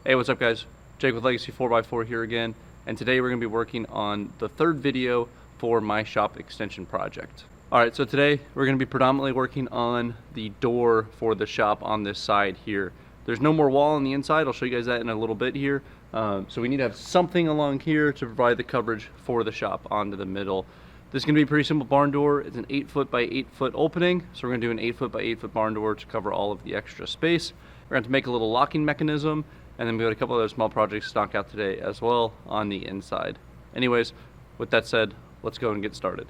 Hey, what's up guys? Jake with Legacy 4x4 here again, and today we're going to be working on the third video for my shop extension project. Alright, so today we're going to be predominantly working on the door for the shop on this side here. There's no more wall on the inside, I'll show you guys that in a little bit here. So we need to have something along here to provide the coverage for the shop onto the middle. This is going to be a pretty simple barn door. It's an 8 foot by 8 foot opening, so we're going to do an 8 foot by 8 foot barn door to cover all of the extra space. We're going to make a little locking mechanism, and then we got a couple other small projects to knock out today as well on the inside. Anyways, with that said, let's go and get started.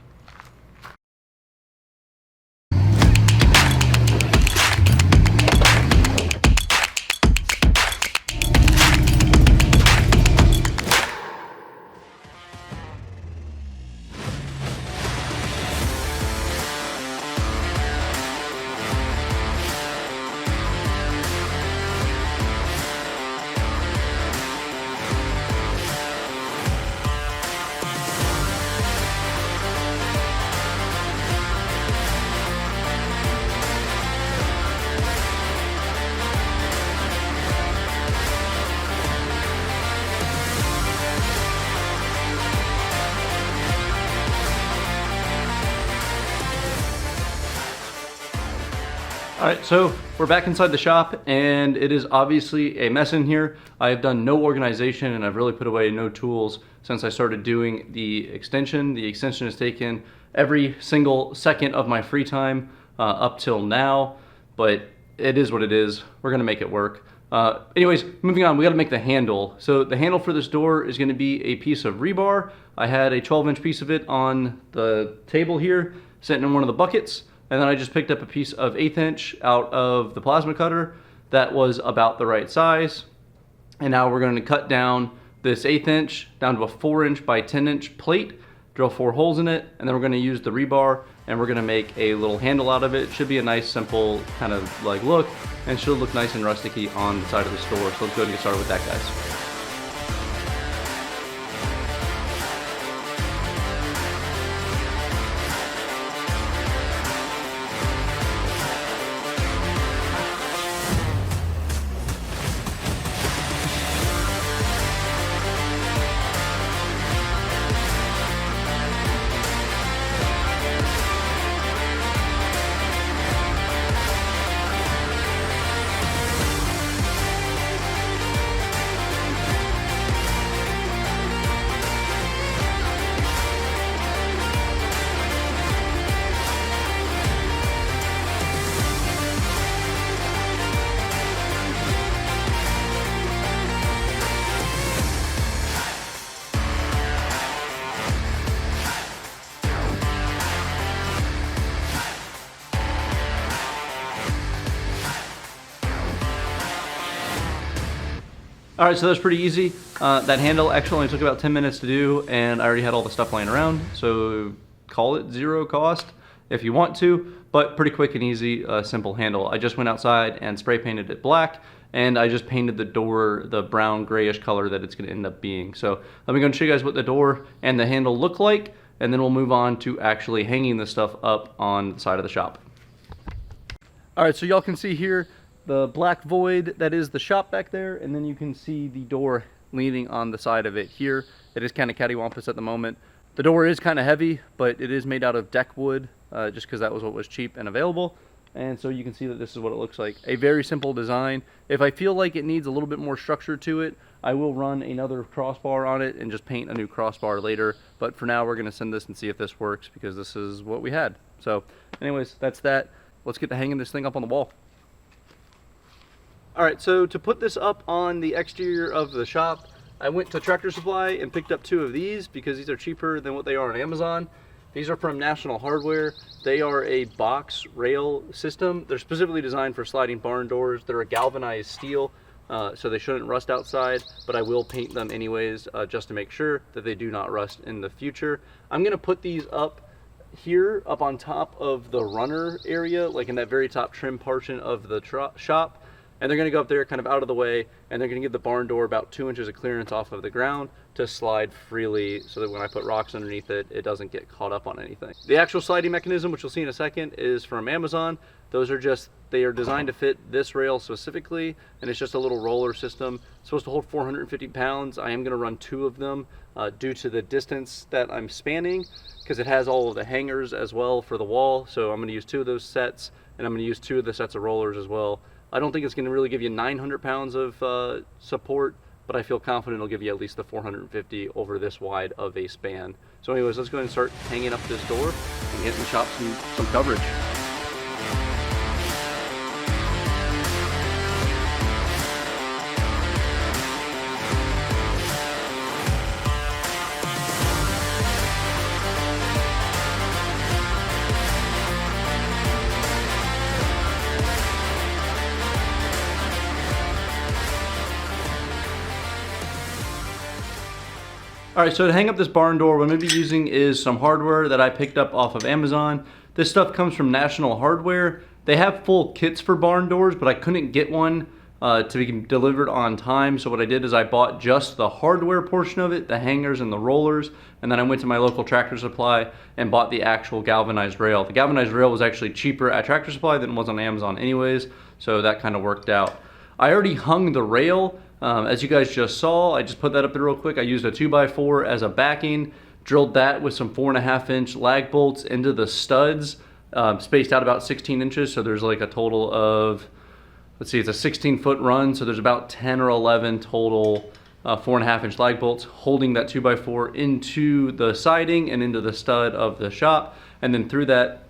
Alright, so we're back inside the shop, and it is obviously a mess in here. I have done no organization, and I've really put away no tools since I started doing the extension. The extension has taken every single second of my free time up till now, but it is what it is. We're going to make it work. Anyways, moving on, we got to make the handle. So the handle for this door is going to be a piece of rebar. I had a 12-inch piece of it on the table here, sitting in one of the buckets. And then I just picked up a piece of 1/8 inch out of the plasma cutter that was about the right size. And now we're going to cut down this 1/8 inch down to a 4-inch by 10-inch plate, drill 4 holes in it, and then we're going to use the rebar and we're going to make a little handle out of it. It should be a nice, simple kind of like look, and should look nice and rusticy on the side of the store. So let's go ahead and get started with that, guys. Alright, so that's pretty easy. That handle actually only took about 10 minutes to do, and I already had all the stuff laying around, so call it zero cost if you want to, but pretty quick and easy, simple handle. I just went outside and spray painted it black, and I just painted the door the brown grayish color that it's going to end up being. So let me go and show you guys what the door and the handle look like, and then we'll move on to actually hanging this stuff up on the side of the shop. Alright, so y'all can see here the black void that is the shop back there, and then you can see the door leaning on the side of it here. It is kind of cattywampus at the moment. The door is kind of heavy, but it is made out of deck wood, just because that was what was cheap and available. And so you can see that this is what it looks like. A very simple design. If I feel like it needs a little bit more structure to it, I will run another crossbar on it and just paint a new crossbar later. But for now, we're going to send this and see if this works, because this is what we had. So anyways, that's that. Let's get to hanging this thing up on the wall. Alright, so to put this up on the exterior of the shop, I went to Tractor Supply and picked up 2 of these because these are cheaper than what they are on Amazon. These are from National Hardware. They are a box rail system. They're specifically designed for sliding barn doors. They're a galvanized steel, so they shouldn't rust outside, but I will paint them anyways just to make sure that they do not rust in the future. I'm going to put these up here, up on top of the runner area, like in that very top trim portion of the shop. and they're going to go up there kind of out of the way, and they're going to give the barn door about 2 inches of clearance off of the ground to slide freely so that when I put rocks underneath it, it doesn't get caught up on anything. The actual sliding mechanism, which you'll see in a second, is from Amazon. Those are just, they are designed to fit this rail specifically, and it's just a little roller system. It's supposed to hold 450 pounds. I am going to run 2 of them due to the distance that I'm spanning, because it has all of the hangers as well for the wall. So I'm going to use 2 of those sets, and I'm going to use 2 of the sets of rollers as well. I don't think it's going to really give you 900 pounds of support, but I feel confident it'll give you at least the 450 over this wide of a span. So anyways, let's go ahead and start hanging up this door and get in the shop some coverage. All right, so to hang up this barn door, what I'm gonna be using is some hardware that I picked up off of Amazon. This stuff comes from National Hardware. They have full kits for barn doors, but I couldn't get one to be delivered on time. So what I did is I bought just the hardware portion of it, the hangers and the rollers, and then I went to my local Tractor Supply and bought the actual galvanized rail. The galvanized rail was actually cheaper at Tractor Supply than it was on Amazon anyways, so that kind of worked out. I already hung the rail. As you guys just saw, I just put that up there real quick. I used a 2x4 as a backing, drilled that with some 4.5-inch lag bolts into the studs, spaced out about 16 inches. So there's like a total of, let's see, it's a 16-foot run. So there's about 10 or 11 total 4.5-inch lag bolts holding that 2x4 into the siding and into the stud of the shop. And then through that,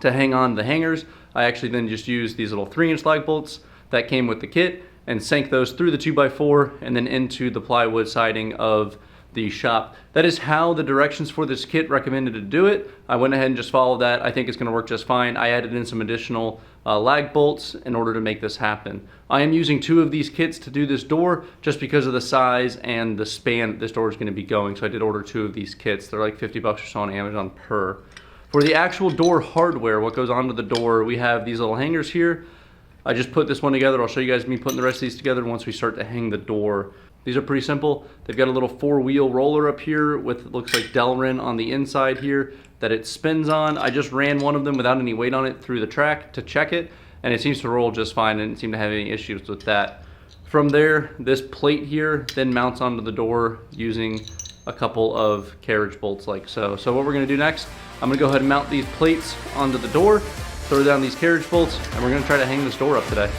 to hang on the hangers, I actually then just used these little 3-inch lag bolts that came with the kit and sank those through the 2x4 and then into the plywood siding of the shop. That is how the directions for this kit recommended to do it. I went ahead and just followed that. I think it's gonna work just fine. I added in some additional lag bolts in order to make this happen. I am using 2 of these kits to do this door just because of the size and the span that this door is gonna be going. So I did order 2 of these kits. They're like 50 bucks or so on Amazon per. For the actual door hardware, what goes onto the door, we have these little hangers here. I just put this one together. I'll show you guys me putting the rest of these together once we start to hang the door. These are pretty simple. They've got a little 4-wheel roller up here with, looks like Delrin on the inside here that it spins on. I just ran one of them without any weight on it through the track to check it, and it seems to roll just fine and didn't seem to have any issues with that. From there, this plate here then mounts onto the door using a couple of carriage bolts like so. So what we're gonna do next, I'm gonna go ahead and mount these plates onto the door, throw down these carriage bolts, and we're gonna try to hang this door up today.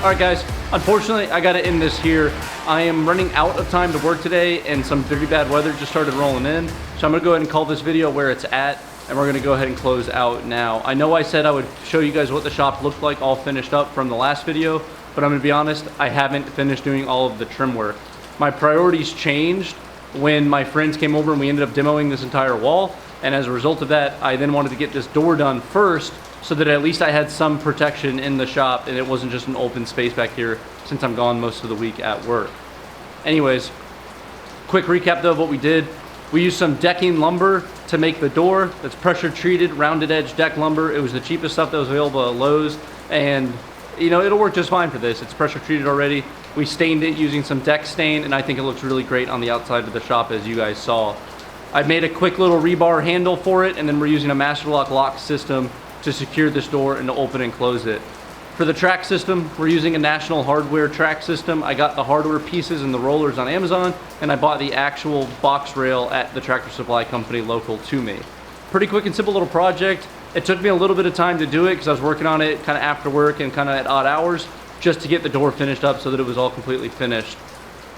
All right, guys, unfortunately, I got to end this here. I am running out of time to work today, and some very bad weather just started rolling in. So I'm gonna go ahead and call this video where it's at, and we're gonna go ahead and close out now. I know I said I would show you guys what the shop looked like all finished up from the last video, but I'm gonna be honest, I haven't finished doing all of the trim work. My priorities changed when my friends came over and we ended up demoing this entire wall, and as a result of that, I then wanted to get this door done first so that at least I had some protection in the shop and it wasn't just an open space back here since I'm gone most of the week at work. Anyways, quick recap though of what we did. We used some decking lumber to make the door. That's pressure treated, rounded edge deck lumber. It was the cheapest stuff that was available at Lowe's, and you know, it'll work just fine for this. It's pressure treated already. We stained it using some deck stain, and I think it looks really great on the outside of the shop, as you guys saw. I've made a quick little rebar handle for it, and then we're using a master lock system to secure this door and to open and close it. For the track system, we're using a National Hardware track system. I got the hardware pieces and the rollers on Amazon, and I bought the actual box rail at the Tractor Supply Company local to me. Pretty quick and simple little project. It took me a little bit of time to do it because I was working on it kind of after work and kind of at odd hours just to get the door finished up so that it was all completely finished.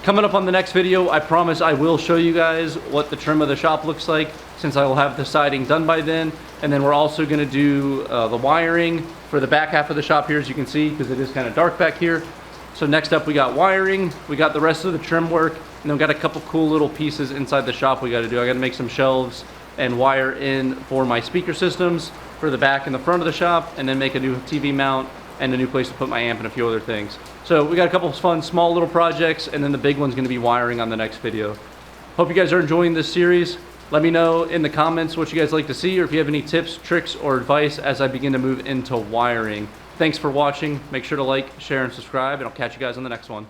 Coming up on the next video, I promise I will show you guys what the trim of the shop looks like, since I will have the siding done by then. And then we're also going to do the wiring for the back half of the shop here, as you can see, because it is kind of dark back here. So next up we got wiring, we got the rest of the trim work, and then we got a couple cool little pieces inside the shop we got to do. I got to make some shelves and wire in for my speaker systems for the back and the front of the shop, and then make a new TV mount and a new place to put my amp and a few other things. So we got a couple of fun small little projects, and then the big one's going to be wiring on the next video. Hope you guys are enjoying this series. Let me know in the comments what you guys like to see, or if you have any tips, tricks, or advice as I begin to move into wiring. Thanks for watching. Make sure to like, share, and subscribe, and I'll catch you guys on the next one.